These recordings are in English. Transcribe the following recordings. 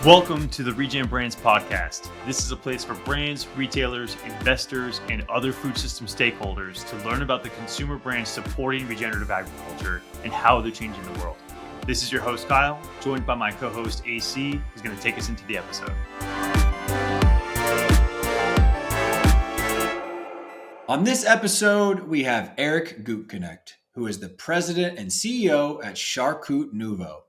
Welcome to the Regen Brands podcast. This is a place for brands, retailers, investors, and other food system stakeholders to learn about the consumer brands supporting regenerative agriculture and how they're changing the world. This is your host, Kyle, joined by my co-host, AC, who's going to take us into the episode. On this episode, we have Eric Gutknecht, who is the president and CEO at Charcutnuvo.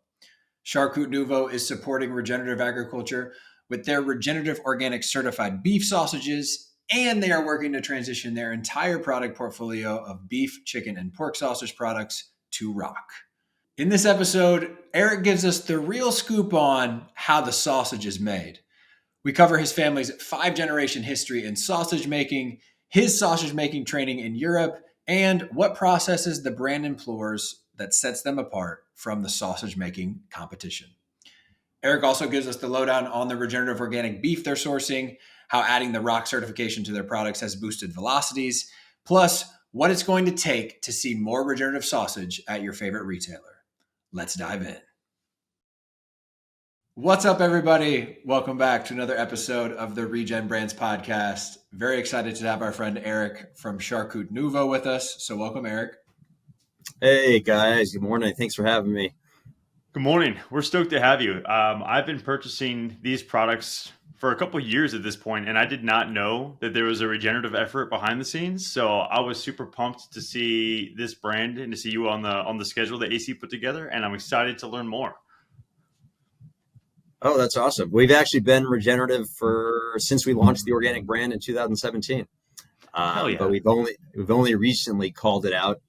Charcutnuvo is supporting regenerative agriculture with their Regenerative Organic Certified beef sausages, and they are working to transition their entire product portfolio of beef, chicken, and pork sausage products to ROC. In this episode, Eric gives us the real scoop on how the sausage is made. We cover his family's 5-generation history in sausage making, his sausage making training in Europe, and what processes the brand implores that sets them apart from the sausage making competition. Eric also gives us the lowdown on the regenerative organic beef they're sourcing, how adding the ROC certification to their products has boosted velocities, plus what it's going to take to see more regenerative sausage at your favorite retailer. Let's dive in. What's up, everybody? Welcome back to another episode of the Regen Brands podcast. Very excited to have our friend Eric from Charcutnuvo with us. So welcome, Eric. Hey guys, good morning. Thanks for having me. Good morning. We're stoked to have you. I've been purchasing these products for a couple of years at this point, and I did not know that there was a regenerative effort behind the scenes. So I was super pumped to see this brand and to see you on the schedule that AC put together, and I'm excited to learn more. Oh, that's awesome. We've actually been regenerative since we launched the organic brand in 2017. Hell yeah. But we've only recently called it out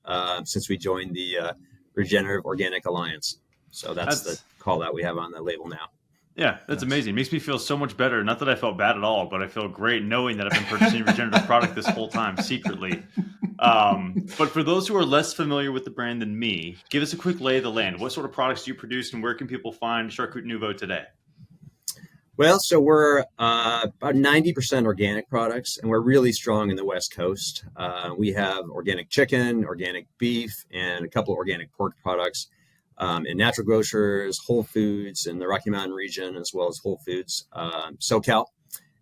since we joined the Regenerative Organic Alliance. So that's the call out we have on the label now. Yeah, that's amazing. It makes me feel so much better. Not that I felt bad at all, but I feel great knowing that I've been purchasing regenerative product this whole time secretly. But for those who are less familiar with the brand than me, give us a quick lay of the land. What sort of products do you produce, and where can people find Charcutnuvo today? Well, so we're about 90% organic products, and we're really strong in the West Coast. We have organic chicken, organic beef, and a couple of organic pork products in natural grocers, Whole Foods in the Rocky Mountain region, as well as Whole Foods SoCal.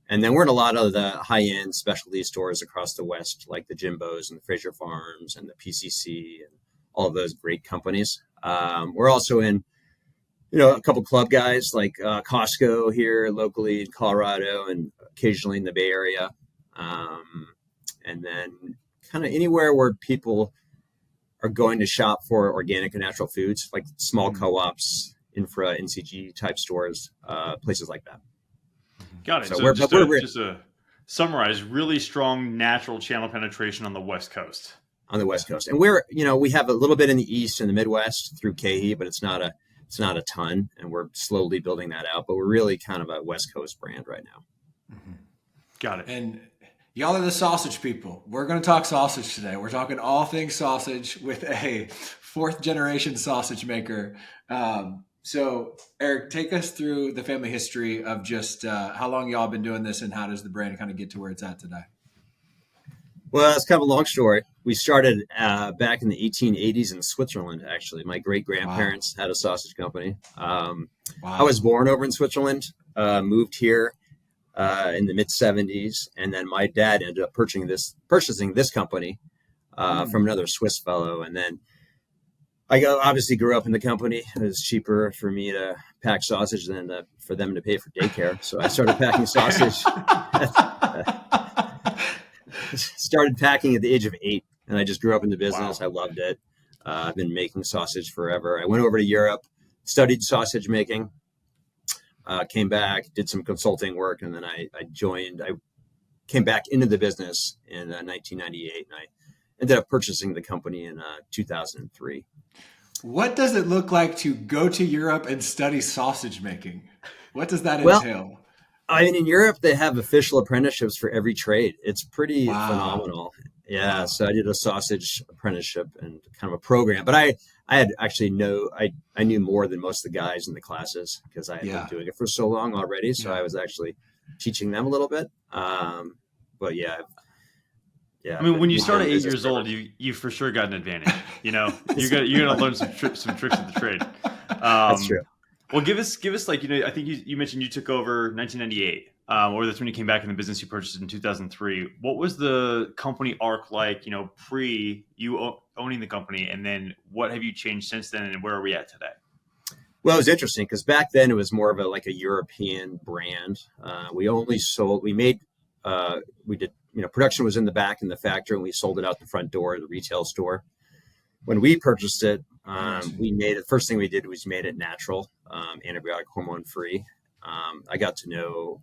And then we're in a lot of the high-end specialty stores across the West, like the Jimbos and the Fraser Farms and the PCC and all of those great companies. We're also in a couple club guys like Costco here locally in Colorado and occasionally in the Bay Area. And then kind of anywhere where people are going to shop for organic and natural foods, like small co-ops, infra, NCG type stores, places like that. Got it. So just to summarize, really strong natural channel penetration on the West Coast. On the West Coast. And we have a little bit in the East and the Midwest through KE, but it's not a ton, and we're slowly building that out, but we're really kind of a West Coast brand right now. Mm-hmm. Got it. And y'all are the sausage people. We're going to talk sausage today. We're talking all things sausage with a 4th-generation sausage maker. So, Eric, take us through the family history of just how long y'all been doing this, and how does the brand kind of get to where it's at today? Well, it's kind of a long story. We started back in the 1880s in Switzerland, actually. My great-grandparents had a sausage company. I was born over in Switzerland, moved here in the mid-'70s, and then my dad ended up purchasing this company from another Swiss fellow. And then I obviously grew up in the company. It was cheaper for me to pack sausage than for them to pay for daycare. So I started packing sausage. Started packing at the age of 8, and I just grew up in the business. Wow. I loved it. I've been making sausage forever. I went over to Europe, studied sausage making, came back, did some consulting work, and then I came back into the business in 1998, and I ended up purchasing the company in 2003. What does it look like to go to Europe and study sausage making? What does that entail? I mean, in Europe, they have official apprenticeships for every trade. It's pretty phenomenal. Yeah. Wow. So I did a sausage apprenticeship and kind of a program, but I had actually I knew more than most of the guys in the classes because I had been doing it for so long already. So I was actually teaching them a little bit. But yeah. I mean, when you start at 8 years old, you for sure got an advantage. You're gonna learn some tricks of the trade. That's true. Well, give us like, I think you mentioned you took over 1998, or that's when you came back in the business you purchased in 2003. What was the company arc like, pre you owning the company, and then what have you changed since then, and where are we at today? Well, it was interesting because back then it was more of a European brand. Production was in the back in the factory, and we sold it out the front door at the retail store. When we purchased it, the first thing we did was made it natural, antibiotic, hormone free. I got to know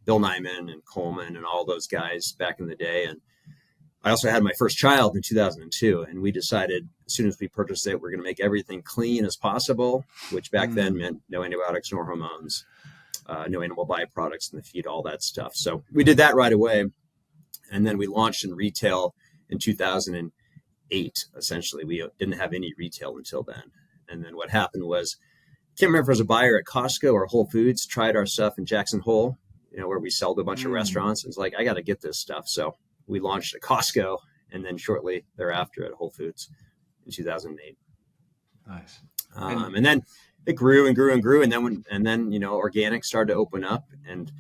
Bill Nyman and Coleman and all those guys back in the day. And I also had my first child in 2002. And we decided as soon as we purchased it, we're going to make everything clean as possible, which back then meant no antibiotics, no hormones, no animal byproducts in the feed, all that stuff. So we did that right away. And then we launched in retail in 2008. Essentially, we didn't have any retail until then. And then what happened was, I can't remember if it was a buyer at Costco or Whole Foods tried our stuff in Jackson Hole, where we sell to a bunch of restaurants. It's like, I got to get this stuff. So we launched at Costco, and then shortly thereafter at Whole Foods in 2008. Nice. And then it grew and grew and grew. And then organic started to open up, and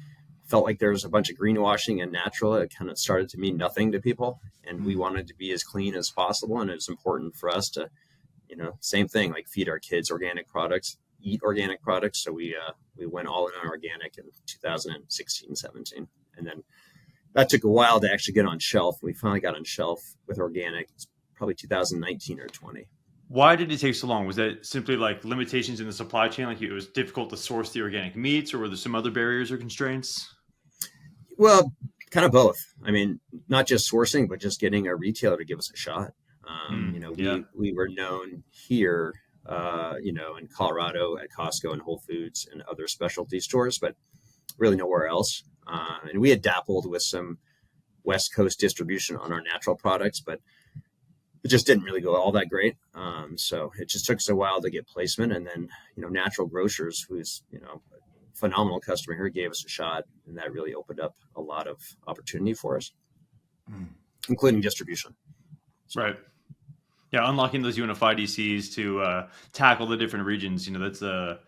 felt like there was a bunch of greenwashing and natural. It kind of started to mean nothing to people. And we wanted to be as clean as possible. And it was important for us to, same thing, like feed our kids organic products, eat organic products. So we went all in on organic in 2016, 17. And then that took a while to actually get on shelf. We finally got on shelf with organic. It's probably 2019 or 20. Why did it take so long? Was that simply like limitations in the supply chain? Like it was difficult to source the organic meats, or were there some other barriers or constraints? Well, kind of both. I mean, not just sourcing, but just getting a retailer to give us a shot. We were known here, in Colorado at Costco and Whole Foods and other specialty stores, but really nowhere else. And we had dabbled with some West Coast distribution on our natural products, but it just didn't really go all that great. So it just took us a while to get placement. And then, Natural Grocers, who's, a phenomenal customer here, gave us a shot. And that really opened up a lot of opportunity for us, including distribution. So. Right. Yeah, unlocking those unified DCs to tackle the different regions, that's a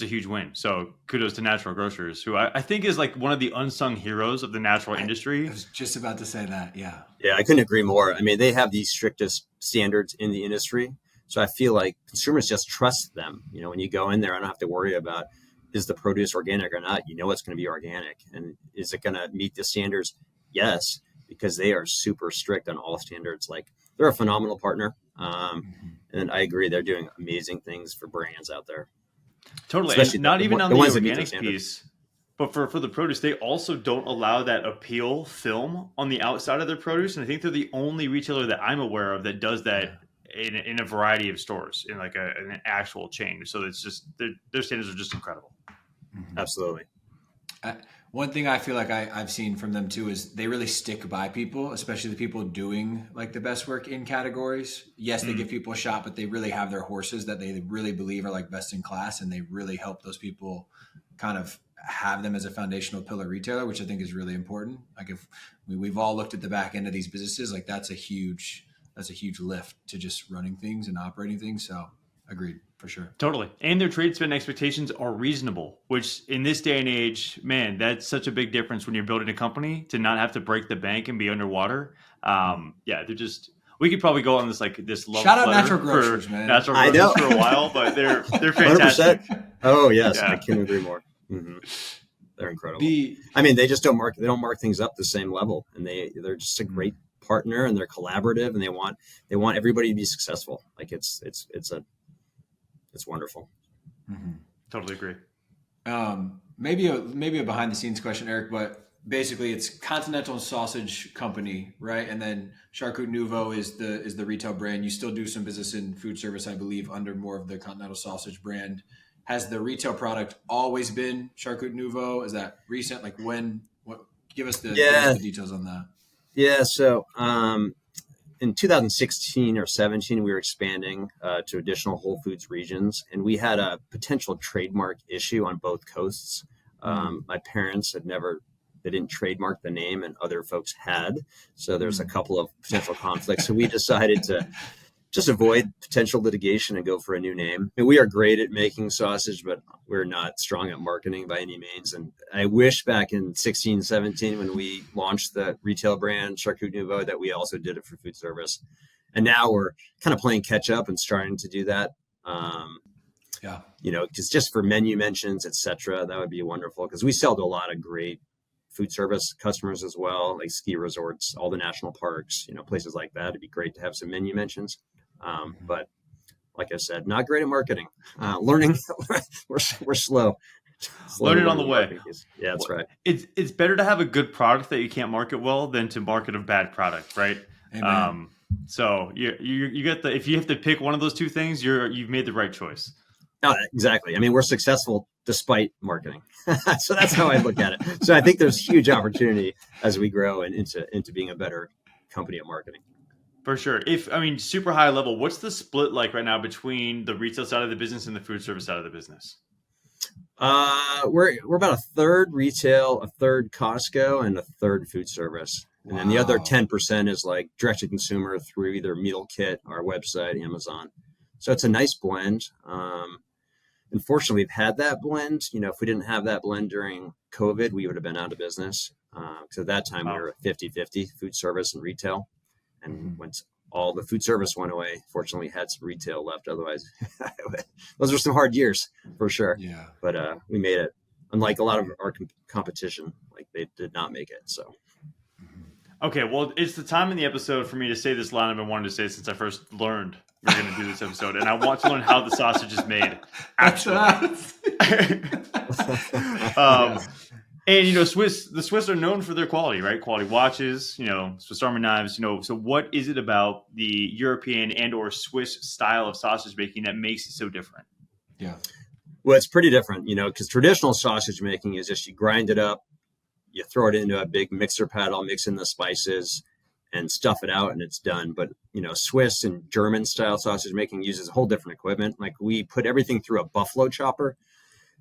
huge win. So kudos to Natural Grocers, who I think is like one of the unsung heroes of the natural industry. I was just about to say that. Yeah. Yeah, I couldn't agree more. I mean, they have the strictest standards in the industry. So I feel like consumers just trust them. When you go in there, I don't have to worry about, is the produce organic or not? It's going to be organic. And is it going to meet the standards? Yes, because they are super strict on all standards. Like, they're a phenomenal partner. And I agree, they're doing amazing things for brands out there. Totally. And not even on the organic piece, but for the produce, they also don't allow that appeal film on the outside of their produce. And I think they're the only retailer that I'm aware of that does that in a variety of stores, in like an actual chain. So it's just, their standards are just incredible. Absolutely. One thing I feel like I've seen from them too is they really stick by people, especially the people doing like the best work in categories. Yes, they give people a shot, but they really have their horses that they really believe are like best in class, and they really help those people kind of have them as a foundational pillar retailer, which I think is really important. Like, if we've all looked at the back end of these businesses, like that's a huge lift to just running things and operating things. So agreed, for sure. Totally. And their trade spend expectations are reasonable, which in this day and age, man, that's such a big difference when you're building a company to not have to break the bank and be underwater. They're just, we could probably go on this love shout out Natural Grocers, man. Natural Grocers for a while, but they're fantastic. 100%. Oh yes, yeah. I can't agree more. They're incredible. They just don't mark things up the same level, and they're just a great partner, and they're collaborative, and they want everybody to be successful. Like it's wonderful. Totally agree. Maybe a behind the scenes question, Eric, but basically it's Continental Sausage Company, right? And then Charcutnuvo is the retail brand. You still do some business in food service, I believe, under more of the Continental Sausage brand. Has the retail product always been Charcutnuvo? Is that recent? Like give us the details on that. Yeah. So, in 2016 or 17, we were expanding to additional Whole Foods regions, and we had a potential trademark issue on both coasts. My parents they didn't trademark the name, and other folks had. So there's a couple of potential conflicts. So we decided to just avoid potential litigation and go for a new name. And we are great at making sausage, but we're not strong at marketing by any means. And I wish back in 16, 17, when we launched the retail brand Charcutnuvo, that we also did it for food service. And now we're kind of playing catch up and starting to do that. Because just for menu mentions, etc., that would be wonderful, because we sell to a lot of great food service customers as well, like ski resorts, all the national parks, places like that. It'd be great to have some menu mentions. But like I said, not great at marketing. Learning, we're slow. Learning on the way. Yeah, that's right. It's better to have a good product that you can't market well than to market a bad product, right? Amen. So you get if you have to pick one of those two things, you've made the right choice. No, exactly. I mean, we're successful despite marketing. So that's how I look at it. So I think there's huge opportunity as we grow and into being a better company at marketing. For sure. Super high level, what's the split like right now between the retail side of the business and the food service side of the business? We're about a third retail, a third Costco, and a third food service. And then the other 10% is like direct to consumer through either Meal Kit, our website, Amazon. So it's a nice blend. Unfortunately, we've had that blend. If we didn't have that blend during COVID, we would have been out of business. Because at that time, we were 50-50 food service and retail. And once all the food service went away, fortunately, we had some retail left. Otherwise, those were some hard years for sure. Yeah. But we made it. Unlike a lot of our competition, like they did not make it. So. Okay, well, it's the time in the episode for me to say this line I've been wanting to say since I first learned we we're going to do this episode, and I want to learn how the sausage is made. Actually. And the Swiss are known for their quality, right? Quality watches, Swiss Army knives, So what is it about the European and/or Swiss style of sausage making that makes it so different? Yeah. Well, it's pretty different, because traditional sausage making is just you grind it up, you throw it into a big mixer paddle, mix in the spices, and stuff it out, and it's done. But Swiss and German style sausage making uses a whole different equipment. Like we put everything through a buffalo chopper,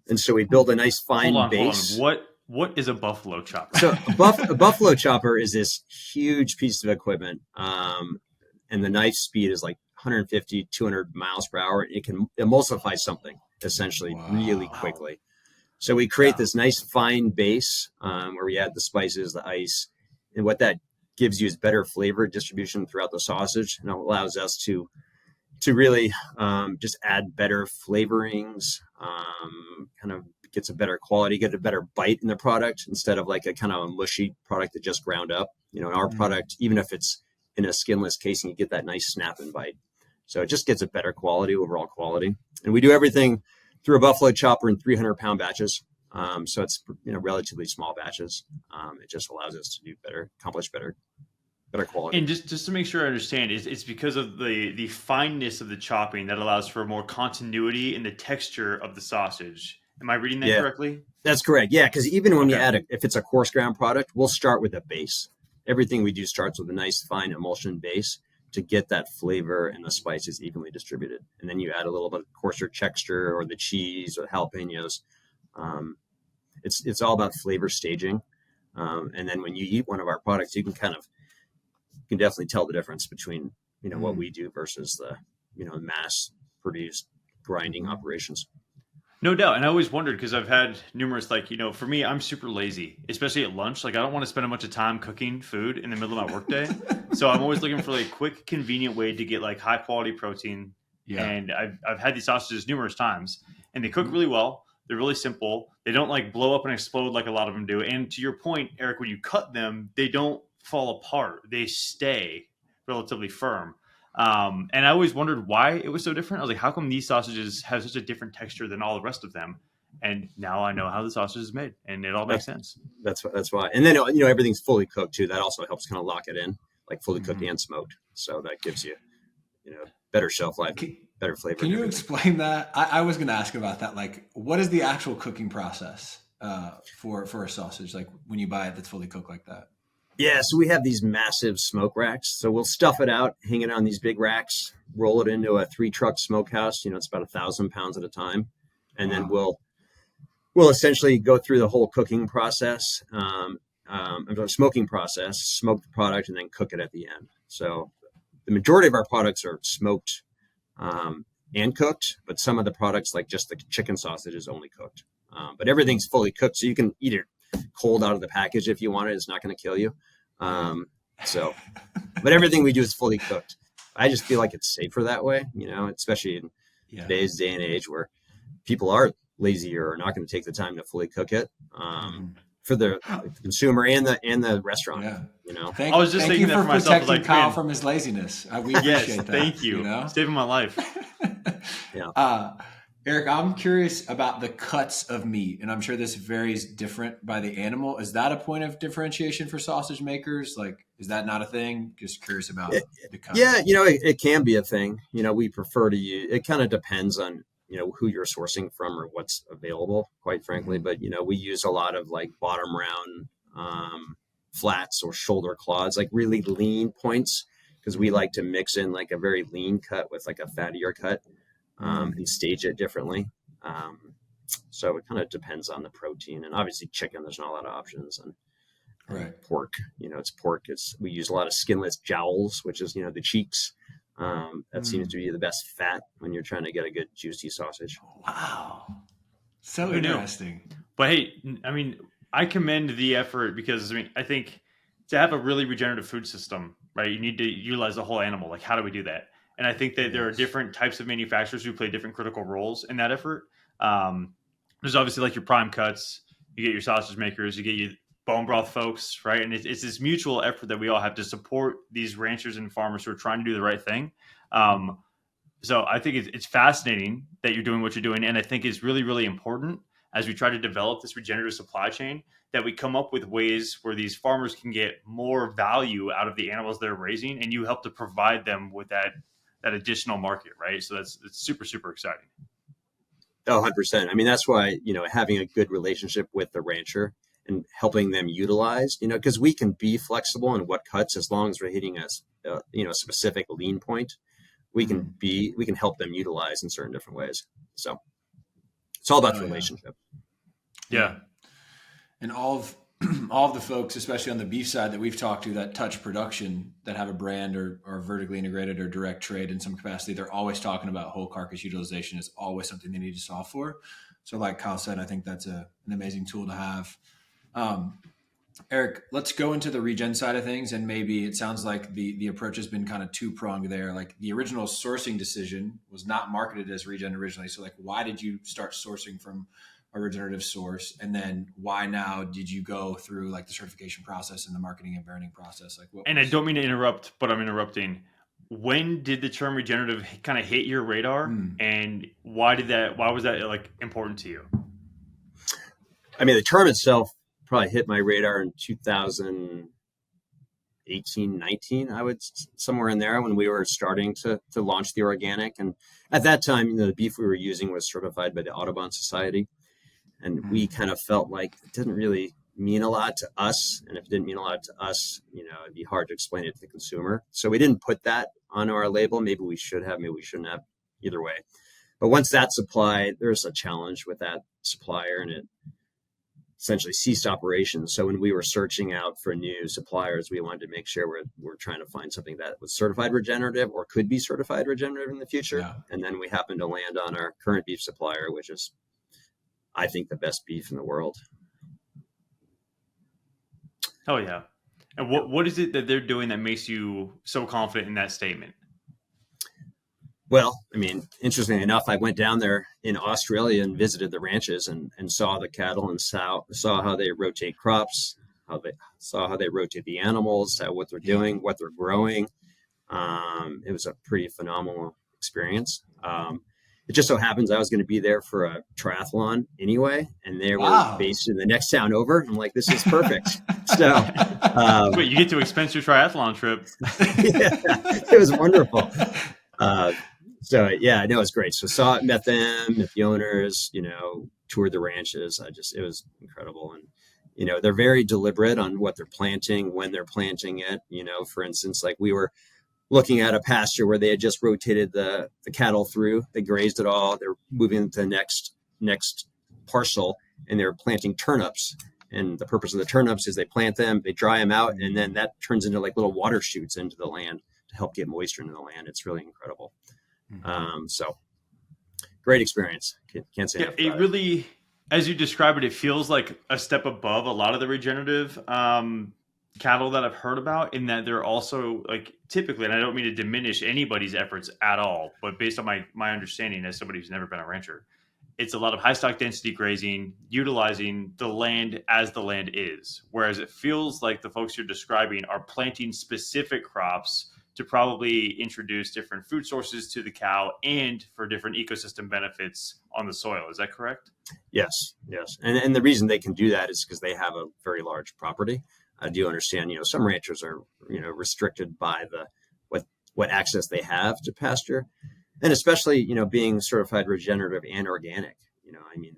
and so we build a nice fine base. Hold on. What is a buffalo chopper? So a buffalo chopper is this huge piece of equipment, and the knife speed is like 150, 200 miles per hour. It can emulsify something essentially really quickly. So we create this nice fine base where we add the spices, the ice, and what that gives you is better flavor distribution throughout the sausage, and it allows us to really just add better flavorings, kind of gets a better quality, get a better bite in the product instead of like a kind of a mushy product that just ground up. In our product, even if it's in a skinless casing, you get that nice snap and bite. So it just gets a better quality, overall quality. And we do everything through a buffalo chopper in 300-pound batches. So it's relatively small batches. It just allows us to do accomplish better quality. And just to make sure I understand, it's because of the fineness of the chopping that allows for more continuity in the texture of the sausage. Am I reading that correctly? That's correct. Yeah, because even when you add if it's a coarse ground product, we'll start with a base. Everything we do starts with a nice fine emulsion base to get that flavor and the spices evenly distributed. And then you add a little bit of coarser texture or the cheese or jalapenos. It's all about flavor staging. And then when you eat one of our products, you can definitely tell the difference between, what we do versus the, mass produced grinding operations. No doubt. And I always wondered, because I've had numerous, for me, I'm super lazy, especially at lunch. Like I don't want to spend a bunch of time cooking food in the middle of my workday. So I'm always looking for a quick, convenient way to get high quality protein. Yeah. And I've had these sausages numerous times, and they cook really well. They're really simple. They don't blow up and explode like a lot of them do. And to your point, Eric, when you cut them, they don't fall apart. They stay relatively firm. And I always wondered why it was so different. I was like, how come these sausages have such a different texture than all the rest of them? And now I know how the sausage is made, and it all makes sense. That's why. And then, everything's fully cooked too. That also helps kind of lock it in, like fully cooked and smoked. So that gives you, better shelf life, better flavor. Can you explain that? I was going to ask about that. Like, what is the actual cooking process for a sausage? Like when you buy it that's fully cooked like that? Yeah, so we have these massive smoke racks. So we'll stuff it out, hang it on these big racks, roll it into a 3-truck smokehouse. It's about 1,000 pounds at a time. And then we'll essentially go through the whole cooking process, smoking process, smoke the product, and then cook it at the end. So the majority of our products are smoked and cooked, but some of the products, like just the chicken sausage, is only cooked. But everything's fully cooked, so you can eat it cold out of the package if you want it. It's not going to kill you. But everything we do is fully cooked. I just feel like it's safer that way, especially in today's day and age where people are lazy or not going to take the time to fully cook it. For the consumer and the restaurant, I was just thinking that for myself. Protecting Kyle from his laziness. We appreciate that. Thank you. Saving my life. Eric, I'm curious about the cuts of meat, and I'm sure this varies different by the animal. Is that a point of differentiation for sausage makers? Like, is that not a thing? Just curious about the cuts. Yeah, it can be a thing. We prefer to use. It kind of depends on who you're sourcing from or what's available, quite frankly. But, we use a lot of like bottom round flats or shoulder clods, like really lean points, because we like to mix in like a very lean cut with like a fattier cut and stage it differently. So it kind of depends on the protein. And obviously chicken, there's not a lot of options. And pork, it's pork. We use a lot of skinless jowls, which is, the cheeks. That seems to be the best fat when you're trying to get a good juicy sausage. Wow. So interesting. But hey, I commend the effort because I think to have a really regenerative food system, right, you need to utilize the whole animal. Like, how do we do that? And I think that there are different types of manufacturers who play different critical roles in that effort. There's obviously like your prime cuts, you get your sausage makers, you get your bone broth folks, right? And it's this mutual effort that we all have to support these ranchers and farmers who are trying to do the right thing. So I think it's fascinating that you're doing what you're doing. And I think it's really, really important as we try to develop this regenerative supply chain that we come up with ways where these farmers can get more value out of the animals they're raising, and you help to provide them with that additional market, right? So it's super, super exciting. Oh, 100%. That's why, having a good relationship with the rancher and helping them utilize, because we can be flexible in what cuts as long as we're hitting a specific lean point. We can help them utilize in certain different ways. So it's all about the relationship. Yeah. And all of the folks, especially on the beef side that we've talked to that touch production, that have a brand or vertically integrated or direct trade in some capacity, they're always talking about whole carcass utilization is always something they need to solve for. So like Kyle said, I think that's an amazing tool to have. Eric, let's go into the regen side of things. And maybe it sounds like the approach has been kind of two-pronged there. Like the original sourcing decision was not marketed as regen originally. So like, why did you start sourcing from a regenerative source? And then why now did you go through like the certification process and the marketing and branding process? Like, I don't mean to interrupt, but I'm interrupting. When did the term regenerative kind of hit your radar, and why was that like important to you? The term itself probably hit my radar in 2018, 19, I would somewhere in there when we were starting to launch the organic. And at that time, the beef we were using was certified by the Audubon Society. And we kind of felt like it didn't really mean a lot to us. And if it didn't mean a lot to us, it'd be hard to explain it to the consumer. So we didn't put that on our label. Maybe we should have, maybe we shouldn't have, either way. But once that's supplied, there's a challenge with that supplier, and it essentially ceased operations. So when we were searching out for new suppliers, we wanted to make sure we're trying to find something that was certified regenerative or could be certified regenerative in the future. Yeah. And then we happened to land on our current beef supplier, which is, I think, the best beef in the world. Oh yeah. And what is it that they're doing that makes you so confident in that statement? Well, interestingly enough, I went down there in Australia and visited the ranches and saw the cattle and saw how they rotate crops, how they rotate the animals, what they're doing, what they're growing. It was a pretty phenomenal experience. It just so happens I was going to be there for a triathlon anyway, and they were based in the next town over. I'm like, this is perfect. So, wait, you get to expense your triathlon trip? Yeah, it was wonderful. So yeah, no, it was great. So met them, met the owners, toured the ranches. It was incredible. And, they're very deliberate on what they're planting, when they're planting it. For instance, like we were looking at a pasture where they had just rotated the cattle through, they grazed it all. They're moving to the next parcel, and they're planting turnips. And the purpose of the turnips is they plant them, they dry them out, and then that turns into like little water chutes into the land help get moisture into the land. It's really incredible. Mm-hmm. So great experience. Can't say enough It about really, as you describe it, it feels like a step above a lot of the regenerative cattle that I've heard about, in that they're also like typically, and I don't mean to diminish anybody's efforts at all, but based on my understanding as somebody who's never been a rancher, it's a lot of high stock density grazing, utilizing the land as the land is. Whereas it feels like the folks you're describing are planting specific crops to probably introduce different food sources to the cow and for different ecosystem benefits on the soil. Is that correct? Yes. And the reason they can do that is because they have a very large property. I do understand, some ranchers are, restricted by what access they have to pasture. And especially, being certified regenerative and organic,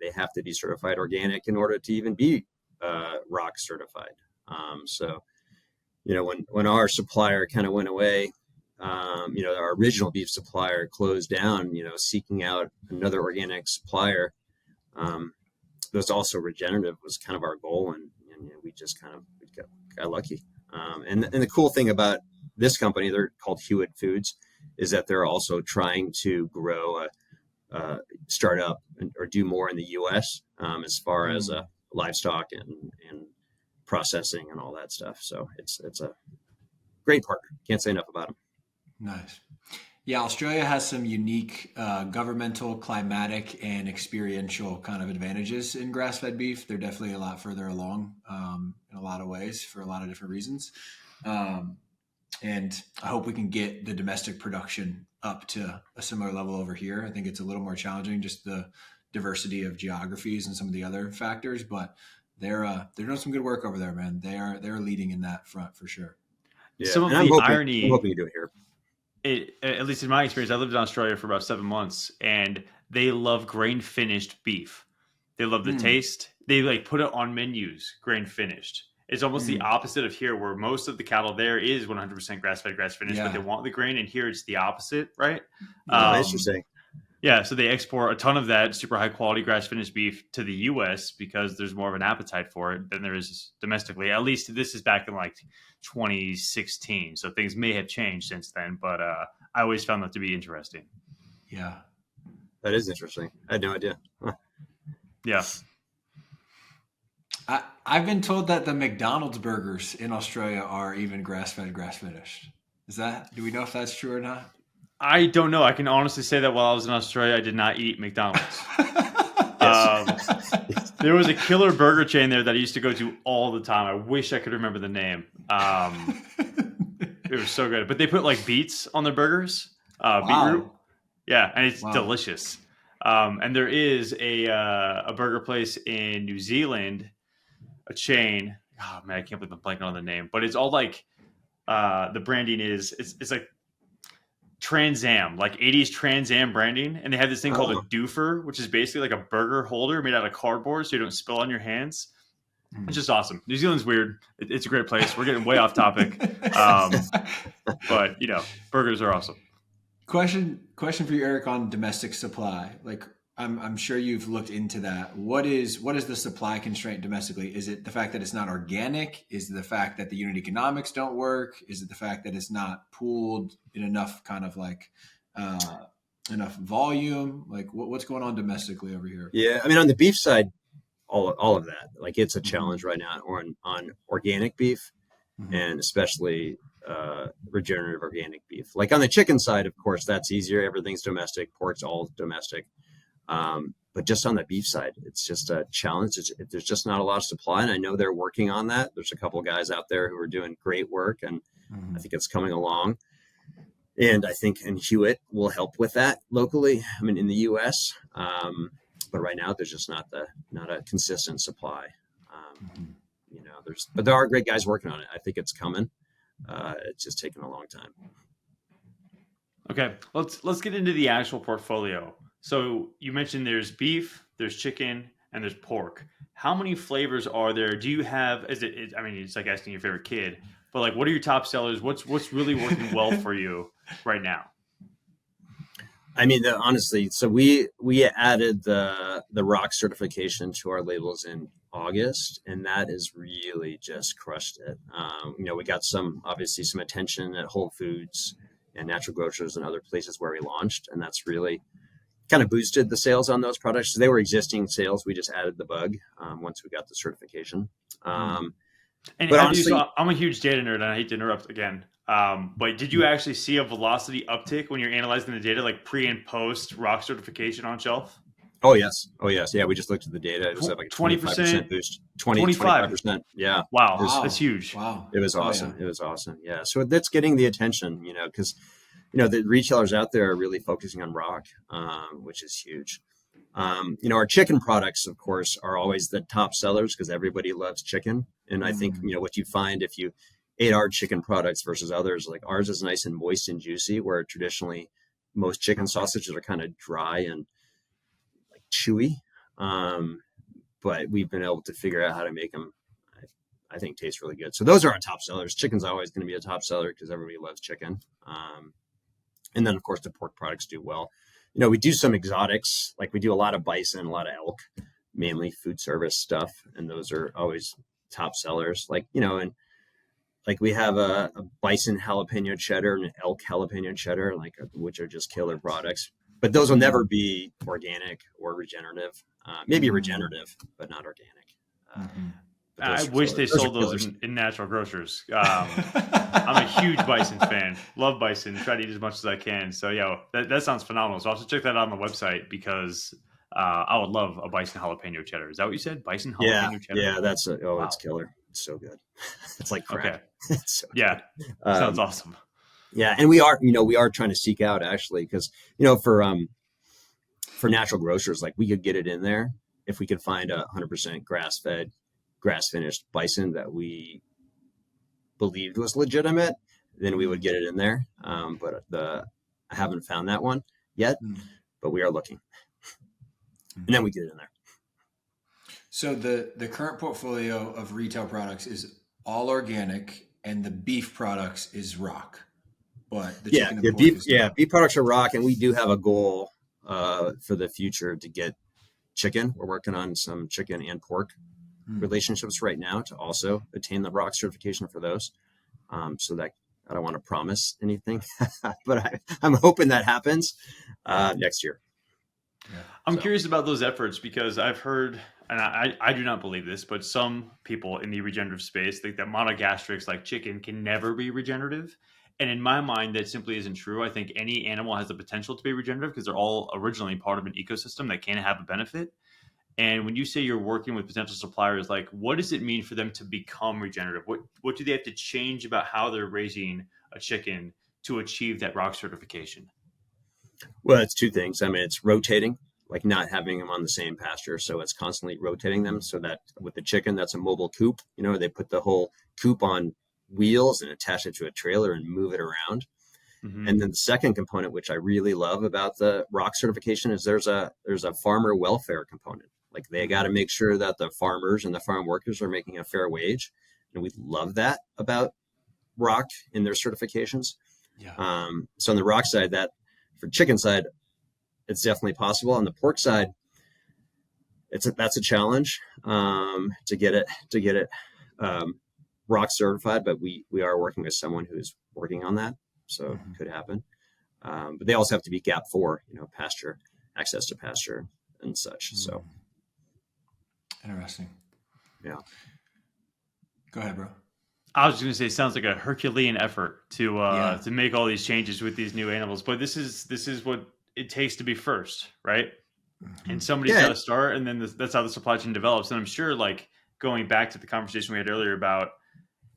they have to be certified organic in order to even be ROC certified. So, when our supplier kind of went away, our original beef supplier closed down, seeking out another organic supplier. That's also regenerative was kind of our goal. And we just kind of got lucky. And the cool thing about this company, they're called Hewitt Foods, is that they're also trying to grow start up or do more in the U.S. As far as livestock and processing and all that stuff. So it's a great partner. Can't say enough about them. Nice. Yeah, Australia has some unique governmental, climatic, and experiential kind of advantages in grass-fed beef. They're definitely a lot further along in a lot of ways for a lot of different reasons. And I hope we can get the domestic production up to a similar level over here. I think it's a little more challenging, just the diversity of geographies and some of the other factors, but they're doing some good work over there, man. They're leading in that front for sure. Yeah. Some of and the irony, I'm hoping you do it here. At least in my experience, I lived in Australia for about 7 months, and they love grain finished beef. They love the taste. They put it on menus, grain finished. It's almost the opposite of here, where most of the cattle there is 100% grass fed, grass finished, but they want the grain, and here it's the opposite, right? Interesting. Yeah, so they export a ton of that super high quality grass finished beef to the U.S. because there's more of an appetite for it than there is domestically. At least this is back in 2016, so things may have changed since then. But I always found that to be interesting. Yeah, that is interesting. I had no idea. Huh. Yeah, I've been told that the McDonald's burgers in Australia are even grass fed, grass finished. Do we know if that's true or not? I don't know. I can honestly say that while I was in Australia, I did not eat McDonald's. There was a killer burger chain there that I used to go to all the time. I wish I could remember the name. It was so good. But they put beets on their burgers, beetroot. Yeah, and it's delicious. And there is a burger place in New Zealand, a chain. Oh man, I can't believe I'm blanking on the name. But it's all the branding is it's like Trans Am, 80s Trans Am branding, and they have this thing called a doofer, which is basically like a burger holder made out of cardboard so you don't spill on your hands. It's just awesome. New Zealand's weird. It's a great place. We're getting way off topic, but burgers are awesome. Question for you, Eric, on domestic supply. I'm sure you've looked into that. What is the supply constraint domestically? Is it the fact that it's not organic? Is it the fact that the unit economics don't work? Is it the fact that it's not pooled in enough kind of enough volume? What's going on domestically over here? Yeah, on the beef side, all of that. It's a challenge right now on organic beef, and especially regenerative organic beef. On the chicken side, of course, that's easier. Everything's domestic. Pork's all domestic. But just on the beef side, it's just a challenge. There's just not a lot of supply, and I know they're working on that. There's a couple of guys out there who are doing great work, and I think it's coming along. And I think Hewitt will help with that locally. In the U.S., but right now there's just not a consistent supply. But there are great guys working on it. I think it's coming. It's just taking a long time. Okay, let's get into the actual portfolio. So you mentioned there's beef, there's chicken, and there's pork. How many flavors are there? Do you have? It's like asking your favorite kid. But what are your top sellers? What's really working well for you right now? Honestly, so we added the ROC certification to our labels in August, and that has really just crushed it. We got some attention at Whole Foods. and natural grocers and other places where we launched. And that's really kind of boosted the sales on those products. They were existing sales. We just added the bug once we got the certification. And but honestly, I'm a huge data nerd, and I hate to interrupt again. But did you actually see a velocity uptick when you're analyzing the data, like pre and post rock certification on shelf? Oh yes. Yeah, we just looked at the data. It was like a 25% boost. 25%. Yeah. Wow, that's huge. Wow. It was awesome. It was awesome. Yeah. So that's getting the attention, because the retailers out there are really focusing on rock, which is huge. Our chicken products, of course, are always the top sellers because everybody loves chicken. And I think, what you find if you ate our chicken products versus others, like ours is nice and moist and juicy, where traditionally most chicken sausages are kind of dry and like chewy. But we've been able to figure out how to make them, I think, taste really good. So those are our top sellers. Chicken's always going to be a top seller because everybody loves chicken. And then, of course, the pork products do well. We do some exotics, like we do a lot of bison, a lot of elk, mainly food service stuff. And those are always top sellers. And like we have a bison jalapeno cheddar and an elk jalapeno cheddar, which are just killer products. But those will never be organic or regenerative. Maybe regenerative, but not organic. I wish they sold those in natural grocers. I'm a huge bison fan. Love bison. Try to eat as much as I can. So yeah, that sounds phenomenal. So I'll also check that out on the website because I would love a bison jalapeno cheddar. Is that what you said? Bison jalapeno cheddar? Yeah, that's it's killer. It's so good. It's like crack. Okay. It's so yeah, sounds awesome. Yeah, and we are trying to seek out actually because for natural grocers, like we could get it in there if we could find 100% grass-fed, grass-finished bison that we believed was legitimate, then we would get it in there. But I haven't found that one yet, but we are looking, and then we get it in there. So the current portfolio of retail products is all organic, and the beef products is rock. But the chicken and pork beef products are rock, and we do have a goal for the future to get chicken. We're working on some chicken and pork relationships right now to also attain the rock certification for those. So that I don't want to promise anything, but I'm hoping that happens next year. Yeah. I'm curious about those efforts because I've heard, and I do not believe this, but some people in the regenerative space think that monogastrics like chicken can never be regenerative. And in my mind, that simply isn't true. I think any animal has the potential to be regenerative because they're all originally part of an ecosystem that can have a benefit. And when you say you're working with potential suppliers, like what does it mean for them to become regenerative? What do they have to change about how they're raising a chicken to achieve that rock certification? Well, it's two things. I mean, it's rotating, like not having them on the same pasture. So it's constantly rotating them so that with the chicken, that's a mobile coop. They put the whole coop on wheels and attach it to a trailer and move it around. Mm-hmm. And then the second component, which I really love about the rock certification, is there's a farmer welfare component. Like they got to make sure that the farmers and the farm workers are making a fair wage. And we love that about rock in their certifications. Yeah. So on the rock side, that for chicken side, it's definitely possible. On the pork side, that's a challenge to get it rock certified, but we are working with someone who's working on that, so it could happen. But they also have to be GAP 4, pasture, access to pasture and such. So interesting. Yeah. Go ahead, bro. I was just going to say, it sounds like a Herculean effort to make all these changes with these new animals, but this is what it takes to be first, right? Mm-hmm. And somebody's got to start, and then that's how the supply chain develops. And I'm sure, like going back to the conversation we had earlier about,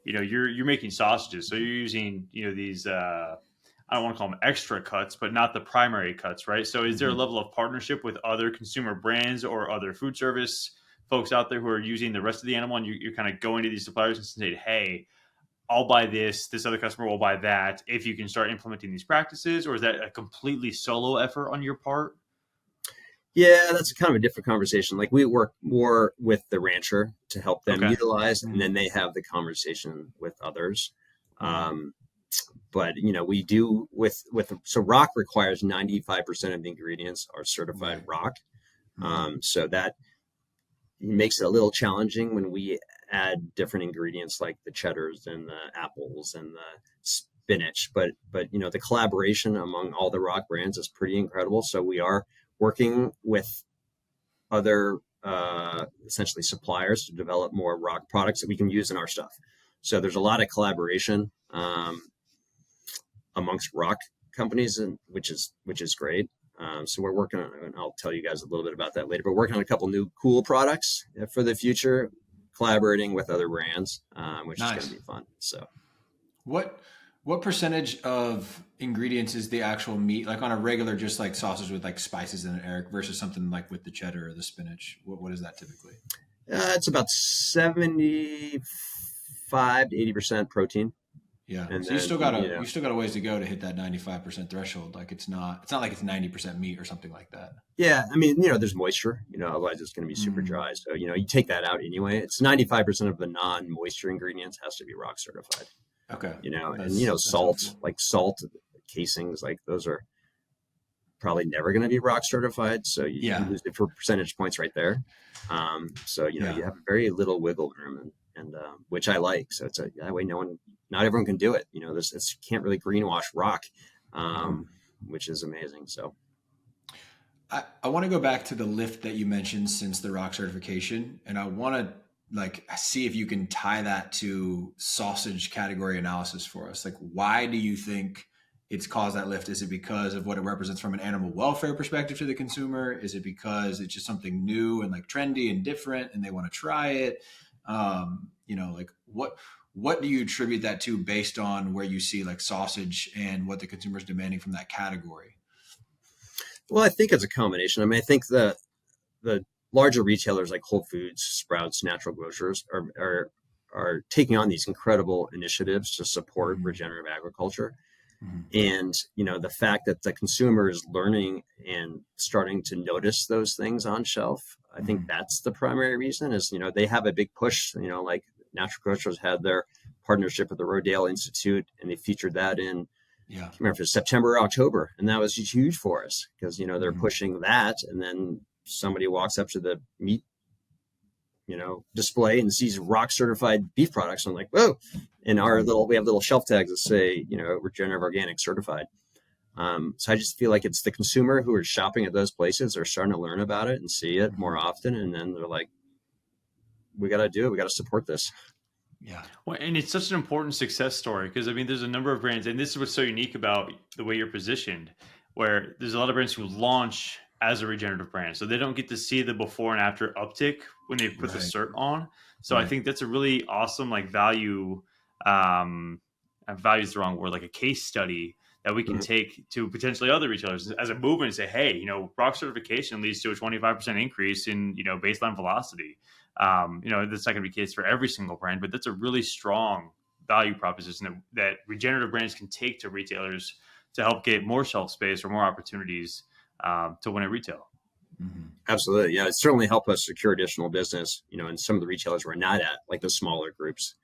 you're making sausages, so you're using these I don't want to call them extra cuts, but not the primary cuts, right? So is there a level of partnership with other consumer brands or other food service folks out there who are using the rest of the animal, and you're kind of going to these suppliers and saying, hey, I'll buy this other customer will buy that, if you can start implementing these practices? Or is that a completely solo effort on your part? Yeah, that's kind of a different conversation. Like we work more with the rancher to help them utilize, and then they have the conversation with others. But we do so rock requires 95% of the ingredients are certified rock. So that makes it a little challenging when we add different ingredients like the cheddars and the apples and the spinach, but the collaboration among all the rock brands is pretty incredible. So we are working with other essentially suppliers to develop more rock products that we can use in our stuff. So there's a lot of collaboration amongst rock companies, and which is great. So we're working on, and I'll tell you guys a little bit about that later, but working on a couple new cool products for the future, collaborating with other brands, which is going to be fun. So what percentage of ingredients is the actual meat, like on a regular, just like sausage with like spices in it, Eric, versus something like with the cheddar or the spinach? What is that typically? It's about 75 to 80% protein. Yeah. And so then, you still got a ways to go to hit that 95% threshold. Like it's not like it's 90% meat or something like that. Yeah. I mean, there's moisture, otherwise it's going to be super dry. So, you take that out anyway. It's 95% of the non-moisture ingredients has to be rock certified. Okay. Salt, like salt casings, like those are probably never going to be rock certified. So you lose it for percentage points right there. You have very little wiggle room and which I like. So it's that way not everyone can do it. This can't really greenwash rock, which is amazing. So I want to go back to the lift that you mentioned since the rock certification. And I want to see if you can tie that to sausage category analysis for us. Like, why do you think it's caused that lift? Is it because of what it represents from an animal welfare perspective to the consumer? Is it because it's just something new and like trendy and different and they want to try it? What do you attribute that to based on where you see like sausage and what the consumer is demanding from that category? Well, I think it's a combination. I mean, I think the larger retailers like Whole Foods, Sprouts, natural grocers are taking on these incredible initiatives to support regenerative agriculture. And, the fact that the consumer is learning and starting to notice those things on shelf, I think that's the primary reason is, they have a big push, like natural grocers had their partnership with the Rodale Institute and they featured that in, I can't remember if it was September or October. And that was huge for us because, they're pushing that. And then somebody walks up to the meat, display and sees rock certified beef products. And I'm like, whoa. And we have little shelf tags that say, Regenerative Organic Certified. So I just feel like it's the consumer who are shopping at those places are starting to learn about it and see it more often. And then they're like, we got to do it. We got to support this. Yeah. Well, and it's such an important success story because, there's a number of brands, and this is what's so unique about the way you're positioned, where there's a lot of brands who launch as a regenerative brand. So they don't get to see the before and after uptick when they put the cert on. So I think that's a really awesome, value, value is the wrong word, like a case study that we can take to potentially other retailers as a movement and say, hey, rock certification leads to a 25% increase in, baseline velocity. That's not going to be the case for every single brand, but that's a really strong value proposition that regenerative brands can take to retailers to help get more shelf space or more opportunities to win at retail. Absolutely. Yeah. It certainly helped us secure additional business, in some of the retailers we're not at, like the smaller groups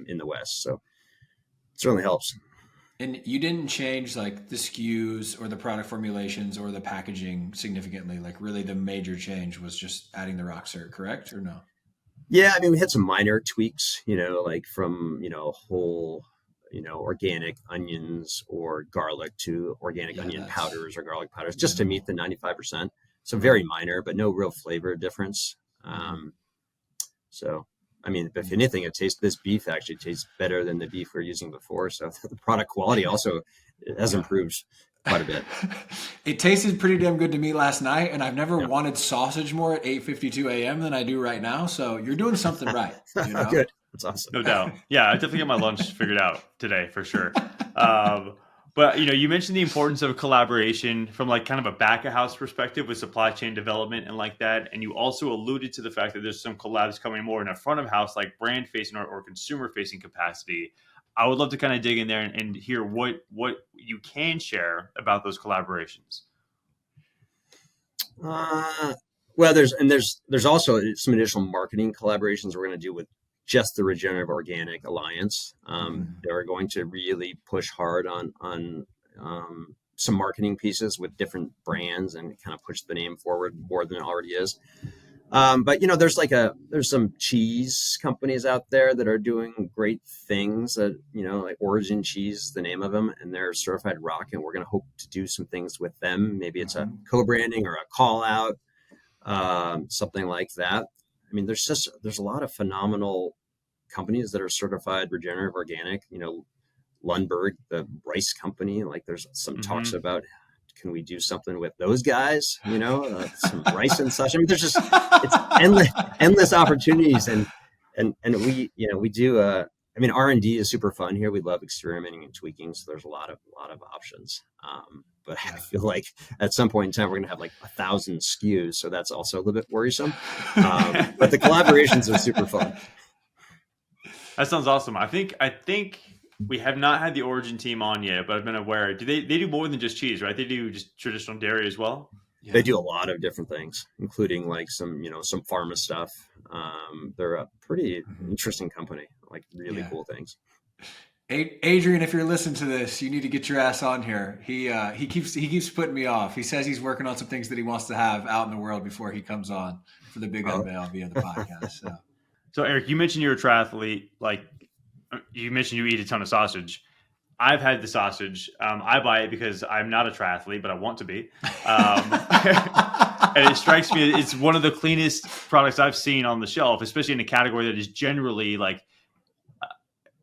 in the West. So it certainly helps. And you didn't change like the SKUs or the product formulations or the packaging significantly. Like really the major change was just adding the rock cert, correct or no? Yeah. We had some minor tweaks, like from, whole, organic onions or garlic to organic onion powders or garlic powders just to meet the 95%. So very minor, but no real flavor difference. If anything, this beef actually tastes better than the beef we were using before. So the product quality also has improved quite a bit. It tasted pretty damn good to me last night, and I've never wanted sausage more at 8:52 a.m. than I do right now. So you're doing something right. Good. That's awesome. No doubt. Yeah, I definitely got my lunch figured out today for sure. But you mentioned the importance of collaboration from like kind of a back of house perspective with supply chain development and like that. And you also alluded to the fact that there's some collabs coming more in a front of house, like brand facing or consumer facing capacity. I would love to kind of dig in there and hear what you can share about those collaborations. There's also some additional marketing collaborations we're going to do with just the Regenerative Organic Alliance. They're going to really push hard on some marketing pieces with different brands and kind of push the name forward more than it already is. But there's some cheese companies out there that are doing great things that, like Origin Cheese, the name of them, and they're certified rock. And we're going to hope to do some things with them. Maybe it's a co-branding or a call out, something like that. I mean, there's a lot of phenomenal companies that are certified regenerative organic, Lundberg, the rice company, like there's some talks about, can we do something with those guys, some rice and such. I mean, it's endless opportunities. And we do, R&D is super fun here. We love experimenting and tweaking. So there's a lot of options. But I feel like at some point in time, we're going to have like 1,000 SKUs. So that's also a little bit worrisome. But the collaborations are super fun. That sounds awesome. I think we have not had the Origin team on yet, but I've been aware. They do more than just cheese, right? They do just traditional dairy as well. Yeah. They do a lot of different things, including like some pharma stuff. They're a pretty interesting company, like really cool things. Adrian, if you're listening to this, you need to get your ass on here. He keeps putting me off. He says he's working on some things that he wants to have out in the world before he comes on for the big unveil via the podcast. So Eric, you mentioned you're a triathlete. Like you mentioned, you eat a ton of sausage. I've had the sausage. I buy it because I'm not a triathlete, but I want to be. And it strikes me, it's one of the cleanest products I've seen on the shelf, especially in a category that is generally like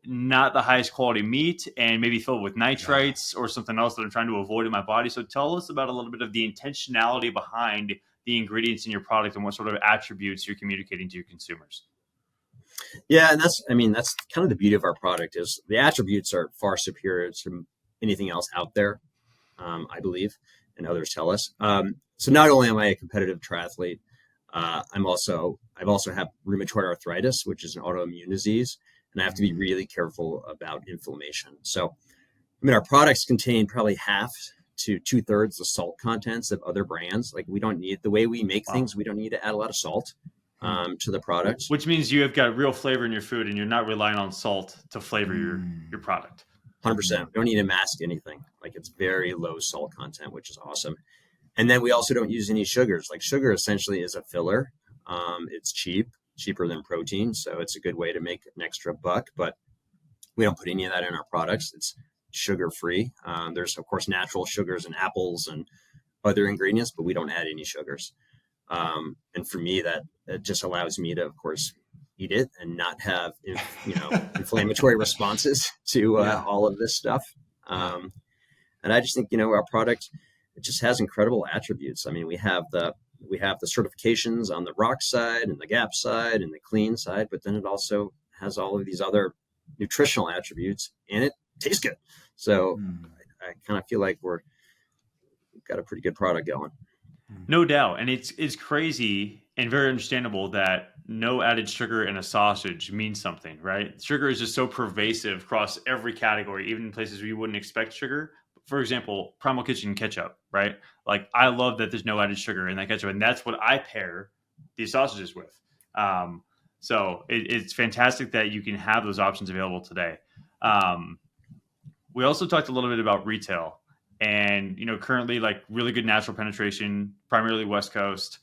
not the highest quality meat and maybe filled with nitrites or something else that I'm trying to avoid in my body. So tell us about a little bit of the intentionality behind the ingredients in your product and what sort of attributes you're communicating to your consumers. Yeah, and that's kind of the beauty of our product is the attributes are far superior to anything else out there, I believe, and others tell us. So not only am I a competitive triathlete, I've also have rheumatoid arthritis, which is an autoimmune disease, and I have to be really careful about inflammation. So, our products contain probably half to 2/3 the salt contents of other brands. Like we don't need, the way we make things, we don't need to add a lot of salt to the product. Which means you have got real flavor in your food and you're not relying on salt to flavor your product. 100%. We don't need to mask anything. Like it's very low salt content, which is awesome. And then we also don't use any sugars. Like sugar essentially is a filler. It's cheaper than protein. So it's a good way to make an extra buck, but we don't put any of that in our products. It's sugar free. There's of course natural sugars in apples and other ingredients, but we don't add any sugars. And for me, that just allows me to, of course, eat it and not have, inflammatory responses to all of this stuff. And I just think, our product, it just has incredible attributes. I mean, we have the certifications on the rock side and the gap side and the clean side, but then it also has all of these other nutritional attributes and it tastes good. So I kind of feel like we've got a pretty good product going. No doubt. And it's crazy and very understandable that no added sugar in a sausage means something, right? Sugar is just so pervasive across every category, even in places where you wouldn't expect sugar. For example, Primal Kitchen ketchup, right? Like I love that there's no added sugar in that ketchup, and that's what I pair these sausages with. So it's fantastic that you can have those options available today. We also talked a little bit about retail. And, currently like really good natural penetration, primarily West Coast.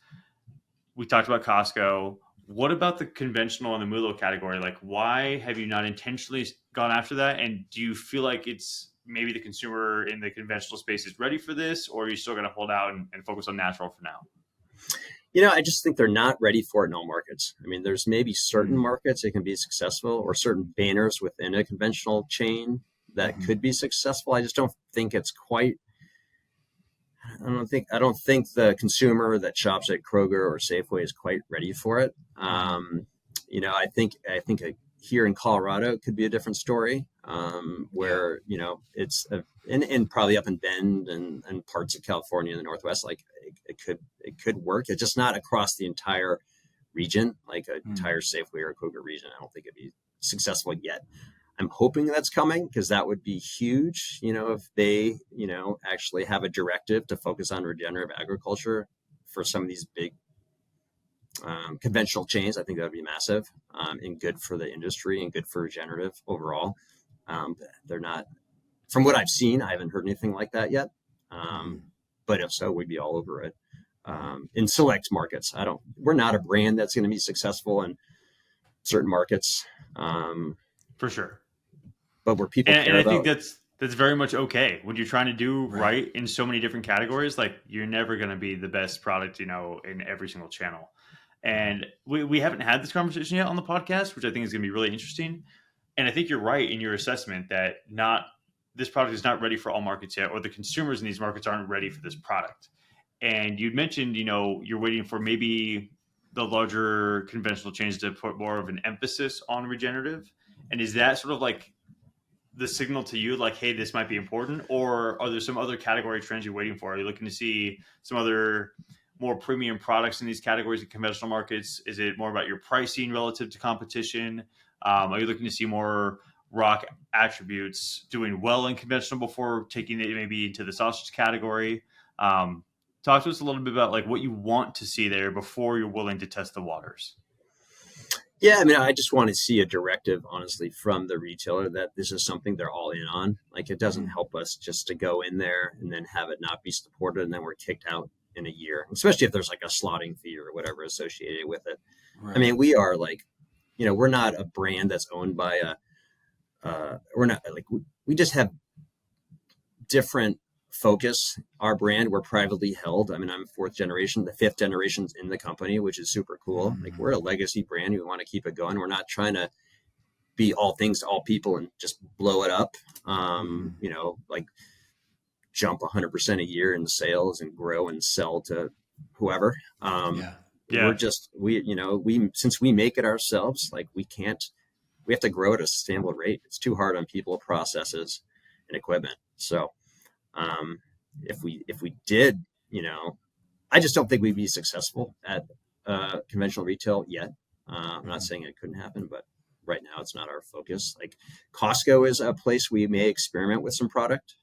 We talked about Costco. What about the conventional and the MULO category? Like, why have you not intentionally gone after that? And do you feel like it's maybe the consumer in the conventional space is ready for this, or are you still going to hold out and focus on natural for now? I just think they're not ready for it in all markets. I mean, there's maybe certain markets that can be successful or certain banners within a conventional chain that could be successful. I just don't think it's quite. I don't think the consumer that shops at Kroger or Safeway is quite ready for it. I think here in Colorado it could be a different story, where it's and probably up in Bend and parts of California in the Northwest. Like it could work. It's just not across the entire region, like an entire Safeway or Kroger region. I don't think it'd be successful yet. I'm hoping that's coming because that would be huge, if they, actually have a directive to focus on regenerative agriculture for some of these big conventional chains. I think that would be massive and good for the industry and good for regenerative overall. They're not, from what I've seen, I haven't heard anything like that yet. But if so, we'd be all over it. in select markets. We're not a brand that's going to be successful in certain markets. For sure. But where people care and I think about, that's very much okay when you're trying to do right in so many different categories. Like, you're never going to be the best product, in every single channel. And we haven't had this conversation yet on the podcast, which I think is going to be really interesting. And I think you're right in your assessment that this product is not ready for all markets yet, or the consumers in these markets aren't ready for this product. And you'd mentioned, you're waiting for maybe the larger conventional chains to put more of an emphasis on regenerative. And is that sort of like the signal to you, like, hey, this might be important? Or are there some other category trends you're waiting for? Are you looking to see some other more premium products in these categories in conventional markets? Is it more about your pricing relative to competition? Are you looking to see more rock attributes doing well in conventional before taking it maybe into the sausage category? Talk to us a little bit about like what you want to see there before you're willing to test the waters. Yeah, I mean, I just want to see a directive, honestly, from the retailer that this is something they're all in on. Like, it doesn't help us just to go in there and then have it not be supported, and then we're kicked out in a year, especially if there's like a slotting fee or whatever associated with it. Right. I mean, we are like, we're not a brand that's owned by we're not like, we just have different focus. Our brand, we're privately held. I mean, I'm fourth generation, the fifth generation's in the company, which is super cool. Like, we're a legacy brand. We want to keep it going. We're not trying to be all things to all people and just blow it up. Like jump 100% a year in sales and grow and sell to whoever. We're just, since we make it ourselves, like we have to grow at a sustainable rate. It's too hard on people, processes, and equipment. So, if we did, I just don't think we'd be successful at conventional retail yet. I'm not saying it couldn't happen, but right now it's not our focus. Like, Costco is a place we may experiment with some product,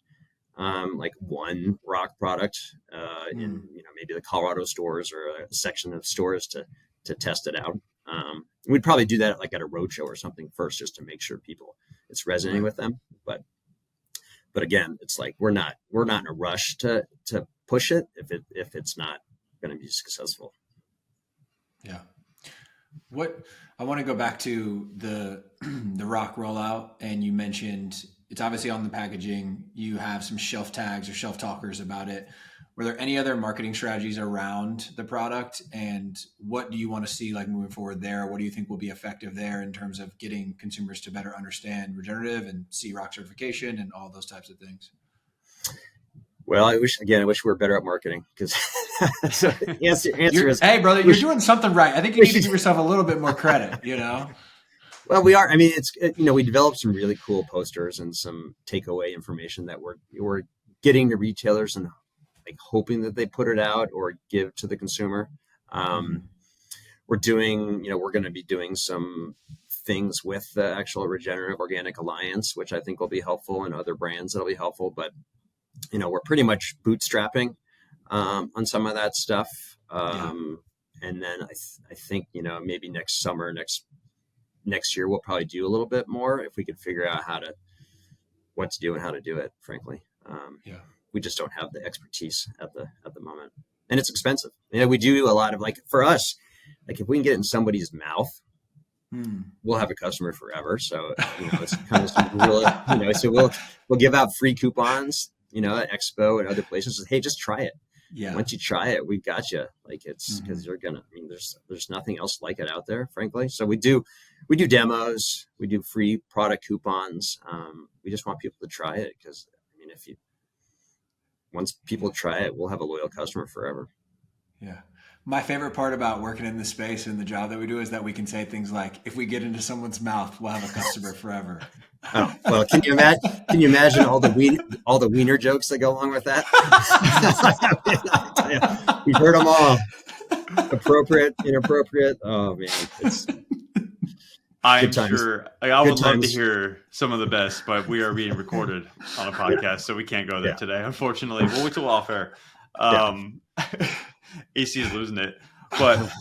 like one rock product in maybe the Colorado stores or a section of stores to test it out. We'd probably do that at a roadshow or something first, just to make sure it's resonating with them. But again, it's like we're not in a rush to push it if it's not going to be successful. Yeah. I want to go back to the rock rollout, and you mentioned it's obviously on the packaging. You have some shelf tags or shelf talkers about it. Were there any other marketing strategies around the product, and what do you want to see like moving forward there? What do you think will be effective there in terms of getting consumers to better understand regenerative and see rock certification and all those types of things? Well, I wish we were better at marketing, because the answer is, hey, brother, you're doing something right. I think you need to give yourself a little bit more credit, Well, we are. I mean, it's we developed some really cool posters and some takeaway information that we're getting to retailers and like hoping that they put it out or give to the consumer. We're going to be doing some things with the actual Regenerative Organic Alliance, which I think will be helpful, and other brands that'll be helpful. But we're pretty much bootstrapping on some of that stuff. And then I think maybe next summer, next year, we'll probably do a little bit more if we could figure out what to do and how to do it. Frankly, we just don't have the expertise at the moment, and it's expensive. We do a lot of, like, for us, like if we can get it in somebody's mouth, we'll have a customer forever. So it's kind of some real, so we'll give out free coupons, at Expo and other places. Hey, just try it. Yeah. Once you try it, we got you. Like, it's because there's nothing else like it out there, frankly. So we do demos, we do free product coupons. We just want people to try it, because once people try it, we'll have a loyal customer forever. Yeah. My favorite part about working in this space and the job that we do is that we can say things like, if we get into someone's mouth, we'll have a customer forever. Oh, well, can you imagine all the wiener jokes that go along with that? We've heard them all. Appropriate, inappropriate. Oh man, I'm sure. I would love to hear some of the best, but we are being recorded on a podcast, so we can't go there today, unfortunately. We'll wait till off air. AC is losing it, but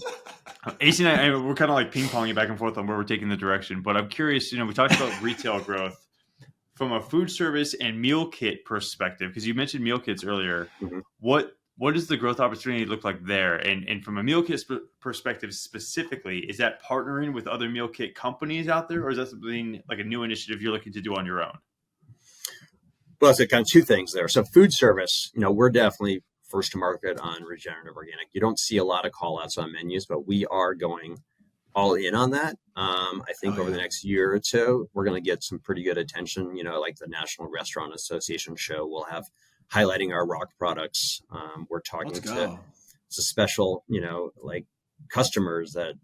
AC and I, we're kind of like ping-ponging back and forth on where we're taking the direction. But I'm curious, we talked about retail growth from a food service and meal kit perspective, because you mentioned meal kits earlier. What what does the growth opportunity look like there? And from a meal kit perspective specifically, is that partnering with other meal kit companies out there, or is that something like a new initiative you're looking to do on your own? Well, it's kind of two things there. So food service, we're definitely first to market on regenerative organic. You don't see a lot of call outs on menus, but we are going all in on that. I think over the next year or two, we're going to get some pretty good attention. Like the National Restaurant Association show, we'll have highlighting our rock products. We're talking to it's a special, like customers that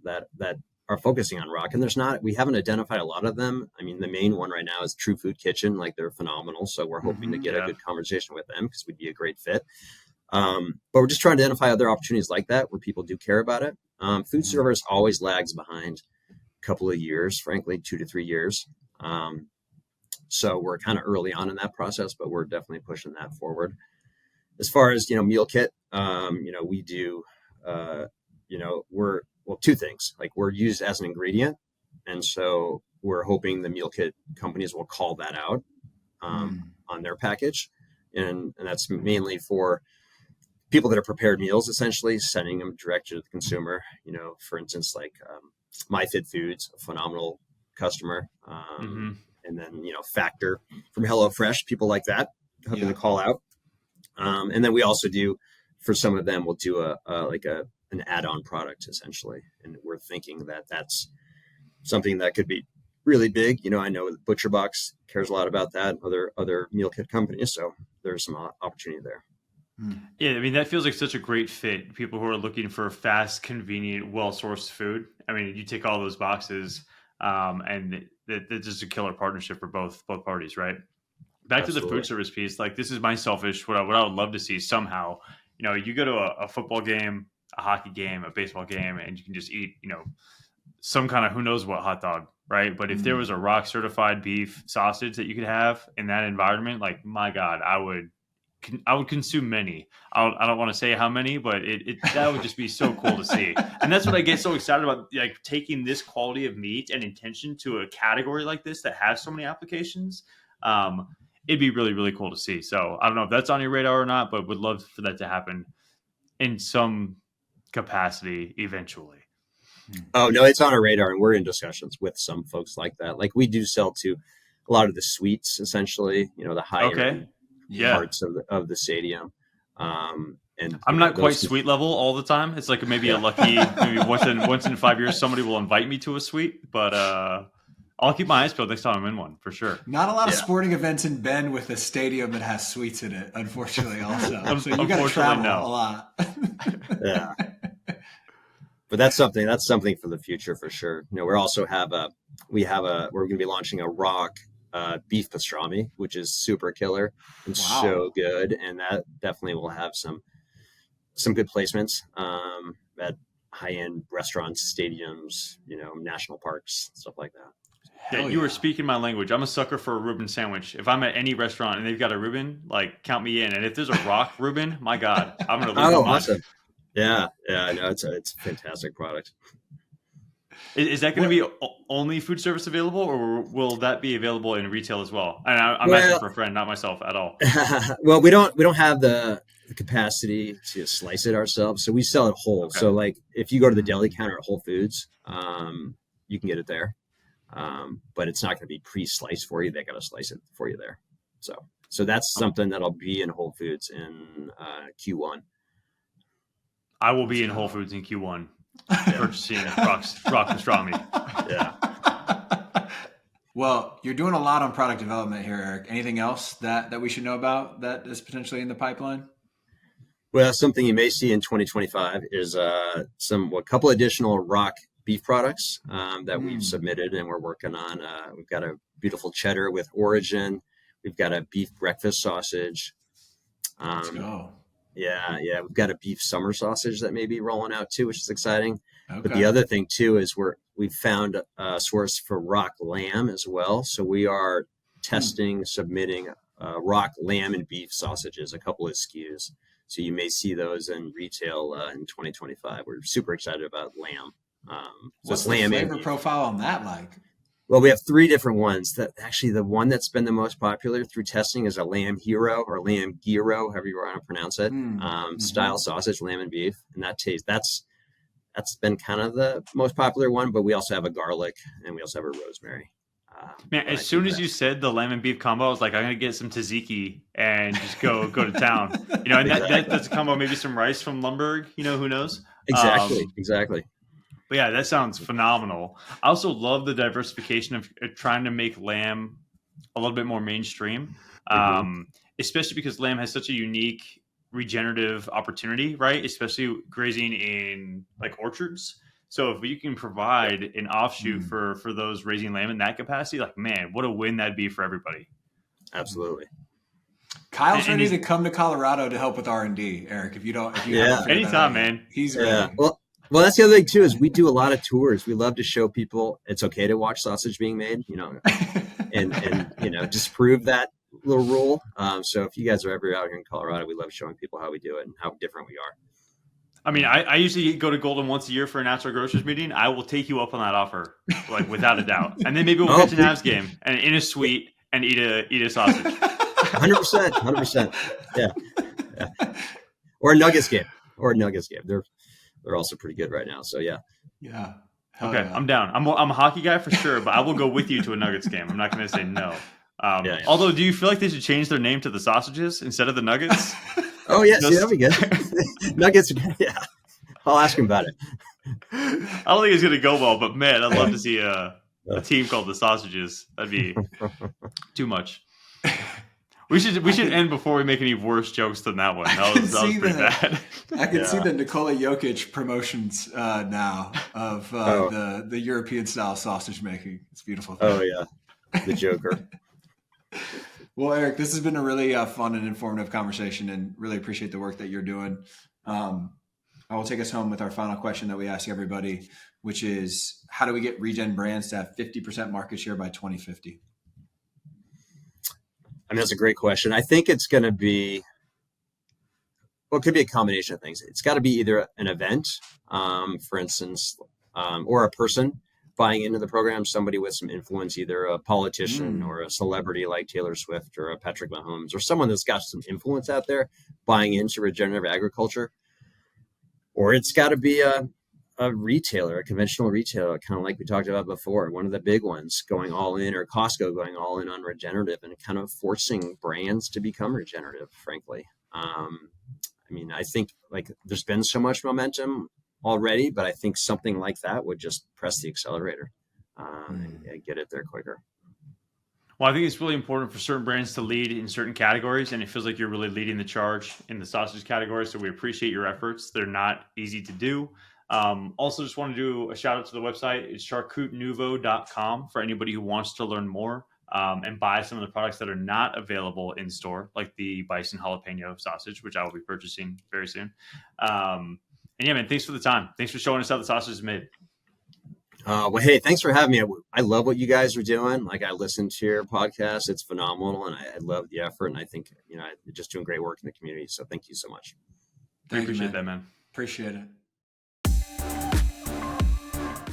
are focusing on rock, and we haven't identified a lot of them. I mean, the main one right now is True Food Kitchen. Like, they're phenomenal. So we're hoping to get a good conversation with them because we'd be a great fit. But we're just trying to identify other opportunities like that where people do care about it. Food service always lags behind a couple of years, frankly, 2 to 3 years. So we're kind of early on in that process, but we're definitely pushing that forward. As far as, meal kit, we do, two things. Like, we're used as an ingredient. And so we're hoping the meal kit companies will call that out on their package. And that's mainly for people that have prepared meals, essentially sending them direct to the consumer. For instance, like MyFit Foods, a phenomenal customer. And then, Factor from HelloFresh, people like that, hoping to call out. And then we also do, for some of them, we'll do an add-on product, essentially. And we're thinking that that's something that could be really big. I know ButcherBox cares a lot about that, other meal kit companies. So there's some opportunity there. Yeah, I mean, that feels like such a great fit. People who are looking for fast, convenient, well-sourced food. I mean, you tick all those boxes, and it's just a killer partnership for both parties, right? Back to the food service piece, like, this is my selfish, what I would love to see somehow. You go to a football game, a hockey game, a baseball game, and you can just eat, some kind of who knows what hot dog, right? But if there was a rock certified beef sausage that you could have in that environment, like, my God, I would consume many. I don't want to say how many, but that would just be so cool to see. And that's what I get so excited about, like, taking this quality of meat and intention to a category like this that has so many applications. It'd be really, really cool to see. So I don't know if that's on your radar or not, but would love for that to happen in some capacity eventually. Oh, no, it's on our radar, and we're in discussions with some folks like that. Like, we do sell to a lot of the suites, essentially, the higher parts of the stadium. And I'm not quite suite level all the time. It's like maybe a lucky, maybe once in 5 years, somebody will invite me to a suite, but I'll keep my eyes peeled next time I'm in one, for sure. Not a lot of sporting events in Bend with a stadium that has suites in it, unfortunately, also. So you got to travel a lot. Yeah. But that's something for the future, for sure. We're going to be launching a rock beef pastrami, which is super killer and so good. And that definitely will have some good placements at high-end restaurants, stadiums, national parks, stuff like that. Yeah, you were speaking my language. I'm a sucker for a Reuben sandwich. If I'm at any restaurant and they've got a Reuben, like, count me in. And if there's a rock Reuben, my God, I'm going to lose my mind. Awesome. Yeah, I know it's a fantastic product. Is that going to be only food service available, or will that be available in retail as well? And I'm asking for a friend, not myself at all. Well, we don't have the capacity to slice it ourselves, so we sell it whole. Okay. So, like, if you go to the deli counter at Whole Foods, you can get it there, but it's not going to be pre-sliced for you. They got to slice it for you there. So that's something that'll be in Whole Foods in Q1. I will be in Whole Foods in Q1 purchasing rock pastrami. Yeah. Well, you're doing a lot on product development here, Eric. Anything else that we should know about that is potentially in the pipeline? Well, something you may see in 2025 is a couple additional rock beef products that we've submitted and we're working on. We've got a beautiful cheddar with Origin. We've got a beef breakfast sausage. Let's go. Yeah. We've got a beef summer sausage that may be rolling out too, which is exciting. Okay. But the other thing too is we've found a source for rock lamb as well. So we are submitting rock lamb and beef sausages, a couple of SKUs. So you may see those in retail in 2025. We're super excited about lamb. What's the flavor profile on that like? Well, we have 3 different ones. That actually, the one that's been the most popular through testing is a lamb hero or lamb gyro, however you want to pronounce it, style sausage, lamb and beef. And that's been kind of the most popular one. But we also have a garlic and we also have a rosemary. Man, as soon as you said the lamb and beef combo, I was like, I'm gonna get some tzatziki and just go to town. And that's a combo. Maybe some rice from Lumberg. Who knows? Exactly. But yeah, that sounds phenomenal. I also love the diversification of trying to make lamb a little bit more mainstream, especially because lamb has such a unique regenerative opportunity, right? Especially grazing in like orchards. So if you can provide an offshoot for those raising lamb in that capacity, like, man, what a win that'd be for everybody. Absolutely. Kyle's ready to come to Colorado to help with R&D, Eric. If you anytime, man. He's ready. Well, that's the other thing too, is we do a lot of tours. We love to show people it's okay to watch sausage being made, and disprove that little rule. So if you guys are ever out here in Colorado, we love showing people how we do it and how different we are. I mean, I usually go to Golden once a year for a natural grocers meeting. I will take you up on that offer, like without a doubt. And then maybe we'll catch an Avs game and in a suite and eat a sausage. 100%. Yeah. Or a Nuggets game. They're also pretty good right now. So yeah. Yeah. Okay, yeah. I'm down. I'm a hockey guy for sure, but I will go with you to a Nuggets game. I'm not going to say no. Although, do you feel like they should change their name to the Sausages instead of the Nuggets? Oh yeah, that'd be good. Nuggets, yeah. I'll ask him about it. I don't think it's going to go well, but man, I'd love to see a team called the Sausages. That'd be too much. We should end before we make any worse jokes than that one. That was pretty bad. I can see the Nikola Jokic promotions now of the European style sausage making. It's beautiful. Oh yeah, the Joker. Well, Eric, this has been a really fun and informative conversation, and really appreciate the work that you're doing. I will take us home with our final question that we ask everybody, which is, how do we get Regen Brands to have 50% market share by 2050? I mean, that's a great question. I think it's going to be, it could be a combination of things. It's got to be either an event, for instance, or a person buying into the program, somebody with some influence, either a politician or a celebrity like Taylor Swift or a Patrick Mahomes, or someone that's got some influence out there buying into regenerative agriculture. Or it's got to be a retailer, a conventional retailer, kind of like we talked about before, one of the big ones going all in, or Costco going all in on regenerative and kind of forcing brands to become regenerative, frankly. I mean, I think like there's been so much momentum already, but I think something like that would just press the accelerator and get it there quicker. Well, I think it's really important for certain brands to lead in certain categories, and it feels like you're really leading the charge in the sausage category. So we appreciate your efforts. They're not easy to do. Also, just want to do a shout out to the website. It's charcutnuvo.com for anybody who wants to learn more and buy some of the products that are not available in store, like the bison jalapeno sausage, which I will be purchasing very soon. And yeah, man, thanks for the time. Thanks for showing us how the sausage is made. Well, hey, thanks for having me. I love what you guys are doing. Like, I listened to your podcast. It's phenomenal. And I love the effort. And I think, you're just doing great work in the community. So thank you so much. I appreciate that, man. Appreciate it.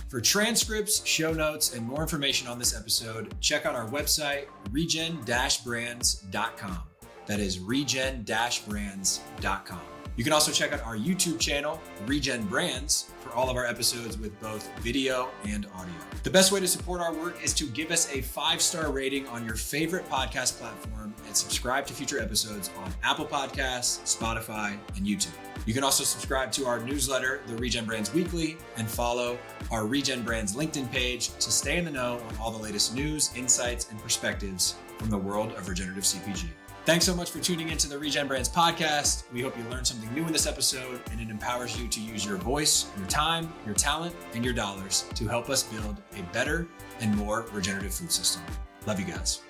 For transcripts, show notes, and more information on this episode, check out our website, regen-brands.com. That is regen-brands.com. You can also check out our YouTube channel, Regen Brands, for all of our episodes with both video and audio. The best way to support our work is to give us a 5-star rating on your favorite podcast platform and subscribe to future episodes on Apple Podcasts, Spotify, and YouTube. You can also subscribe to our newsletter, the Regen Brands Weekly, and follow our Regen Brands LinkedIn page to stay in the know on all the latest news, insights, and perspectives from the world of regenerative CPG. Thanks so much for tuning into the Regen Brands podcast. We hope you learned something new in this episode, and it empowers you to use your voice, your time, your talent, and your dollars to help us build a better and more regenerative food system. Love you guys.